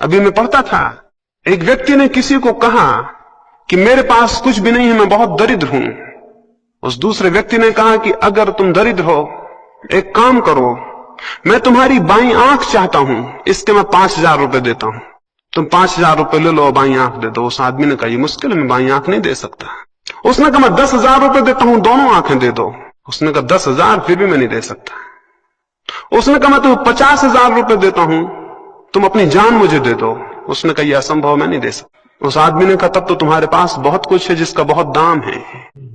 अभी मैं पढ़ता था, एक व्यक्ति ने किसी को कहा कि मेरे पास कुछ भी नहीं है, मैं बहुत दरिद्र हूं। उस दूसरे व्यक्ति ने कहा कि अगर तुम दरिद्र हो, एक काम करो, मैं तुम्हारी बाईं आंख चाहता हूं, इसके मैं 5,000 रुपए देता हूं, तुम 5,000 रुपए ले लो, बाईं आंख दे दो। उस आदमी ने कहा, ये मुश्किल है, मैं बाईं आंख नहीं दे सकता। उसने कहा, मैं 10,000 रुपए देता हूं, दोनों आंखें दे दो। उसने कहा, 10,000 फिर भी मैं नहीं दे सकता। उसने कहा, मैं तुम्हें 50,000 रुपए देता हूं, तुम अपनी जान मुझे दे दो। उसने कहा, यह असंभव, मैं नहीं दे सकता। उस आदमी ने कहा, तब तो तुम्हारे पास बहुत कुछ है जिसका बहुत दाम है।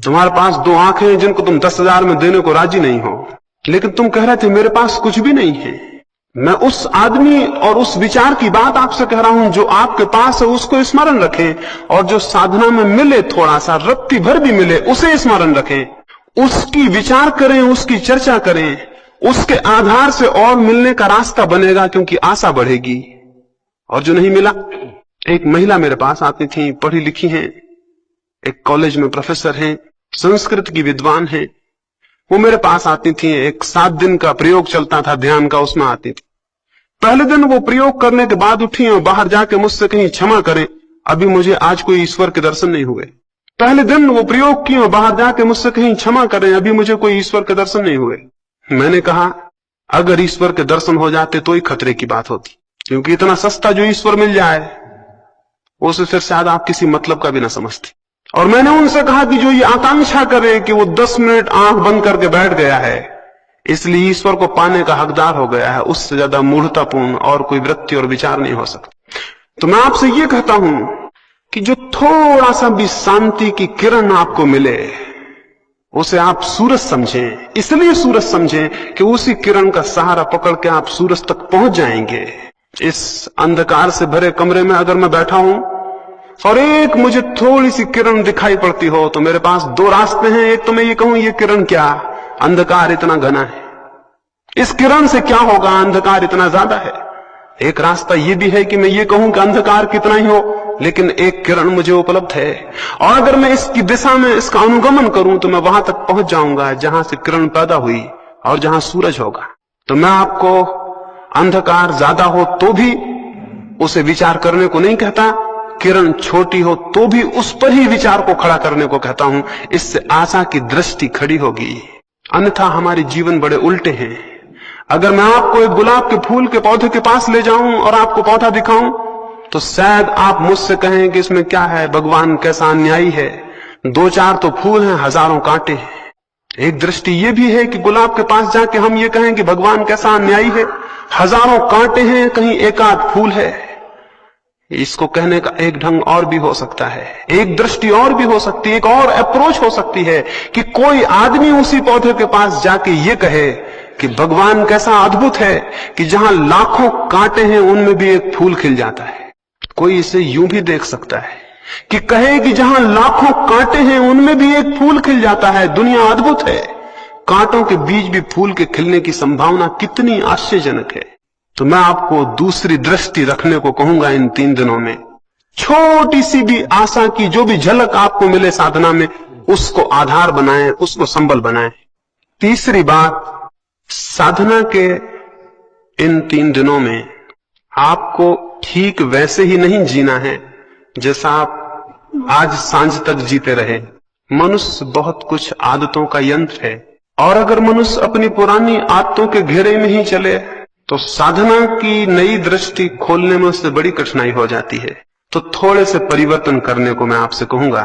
तुम्हारे पास 2 आंखें हैं जिनको तुम 10,000 में देने को राजी नहीं हो, लेकिन तुम कह रहे थे मेरे पास कुछ भी नहीं है। मैं उस आदमी और उस विचार की बात आपसे कह रहा हूं जो आपके पास है, उसको स्मरण रखें, और जो साधना में मिले, थोड़ा सा रत्ती भर भी मिले, उसे स्मरण रखें, उसकी विचार करें, उसकी चर्चा करें। उसके आधार से और मिलने का रास्ता बनेगा, क्योंकि आशा बढ़ेगी। और जो नहीं मिला, एक महिला मेरे पास आती थी, पढ़ी लिखी हैं, एक कॉलेज में प्रोफेसर हैं, संस्कृत की विद्वान हैं। वो मेरे पास आती थी, एक 7 दिन का प्रयोग चलता था ध्यान का, उसमें आती थी। पहले दिन वो प्रयोग करने के बाद उठी और बाहर जाके मुझसे कहीं, क्षमा करें, अभी मुझे आज कोई ईश्वर के दर्शन नहीं हुए। पहले दिन वो प्रयोग किए और बाहर जाके मुझसे कहीं, क्षमा करें, अभी मुझे कोई ईश्वर के दर्शन नहीं हुए। मैंने कहा, अगर ईश्वर के दर्शन हो जाते तो ही खतरे की बात होती, क्योंकि इतना सस्ता जो ईश्वर मिल जाए उसे फिर शायद आप किसी मतलब का भी ना समझते। और मैंने उनसे कहा कि जो ये आकांक्षा करे कि वो 10 मिनट आंख बंद करके बैठ गया है, इसलिए ईश्वर को पाने का हकदार हो गया है, उससे ज्यादा मूढ़तापूर्ण और कोई वृत्ति और विचार नहीं हो सकता। तो मैं आपसे ये कहता हूं कि जो थोड़ा सा भी शांति की किरण आपको मिले, उसे आप सूरज समझें। इसलिए सूरज समझें कि उसी किरण का सहारा पकड़ के आप सूरज तक पहुंच जाएंगे। इस अंधकार से भरे कमरे में अगर मैं बैठा हूं और एक मुझे थोड़ी सी किरण दिखाई पड़ती हो, तो मेरे पास 2 रास्ते हैं। एक तो मैं ये कहूं, ये किरण क्या, अंधकार इतना घना है, इस किरण से क्या होगा, अंधकार इतना ज्यादा है। एक रास्ता ये भी है कि मैं ये कहूं कि अंधकार कितना ही हो, लेकिन एक किरण मुझे उपलब्ध है, और अगर मैं इसकी दिशा में इसका अनुगमन करूं तो मैं वहां तक पहुंच जाऊंगा जहां से किरण पैदा हुई और जहां सूरज होगा। तो मैं आपको अंधकार ज्यादा हो तो भी उसे विचार करने को नहीं कहता, किरण छोटी हो तो भी उस पर ही विचार को खड़ा करने को कहता हूं। इससे आशा की दृष्टि खड़ी होगी। अन्यथा हमारे जीवन बड़े उल्टे हैं। अगर मैं आपको एक गुलाब के फूल के पौधे के पास ले जाऊं और आपको पौधा दिखाऊं, तो शायद आप मुझसे कहें कि इसमें क्या है, भगवान कैसा अन्यायी है, 2-4 तो फूल हैं, हजारों कांटे हैं। एक दृष्टि ये भी है कि गुलाब के पास जाके हम ये कहें कि भगवान कैसा अन्यायी है, हजारों कांटे हैं, कहीं एक आध फूल है। इसको कहने का एक ढंग और भी हो सकता है, एक दृष्टि और भी हो सकती है, एक और अप्रोच हो सकती है कि कोई आदमी उसी पौधे के पास जाके ये कहे कि भगवान कैसा अद्भुत है कि जहां लाखों कांटे हैं उनमें भी एक फूल खिल जाता है। कोई इसे यूं भी देख सकता है कि कहे कि जहां लाखों कांटे हैं उनमें भी एक फूल खिल जाता है, दुनिया अद्भुत है, कांटों के बीच भी फूल के खिलने की संभावना कितनी आश्चर्यजनक है। तो मैं आपको दूसरी दृष्टि रखने को कहूंगा इन 3 दिनों में। छोटी सी भी आशा की जो भी झलक आपको मिले साधना में, उसको आधार बनाएं, उसको संबल बनाएं। तीसरी बात, साधना के इन 3 दिनों में आपको ठीक वैसे ही नहीं जीना है जैसा आप आज सांझ तक जीते रहे। मनुष्य बहुत कुछ आदतों का यंत्र है, और अगर मनुष्य अपनी पुरानी आदतों के घेरे में ही चले तो साधना की नई दृष्टि खोलने में उससे बड़ी कठिनाई हो जाती है। तो थोड़े से परिवर्तन करने को मैं आपसे कहूंगा।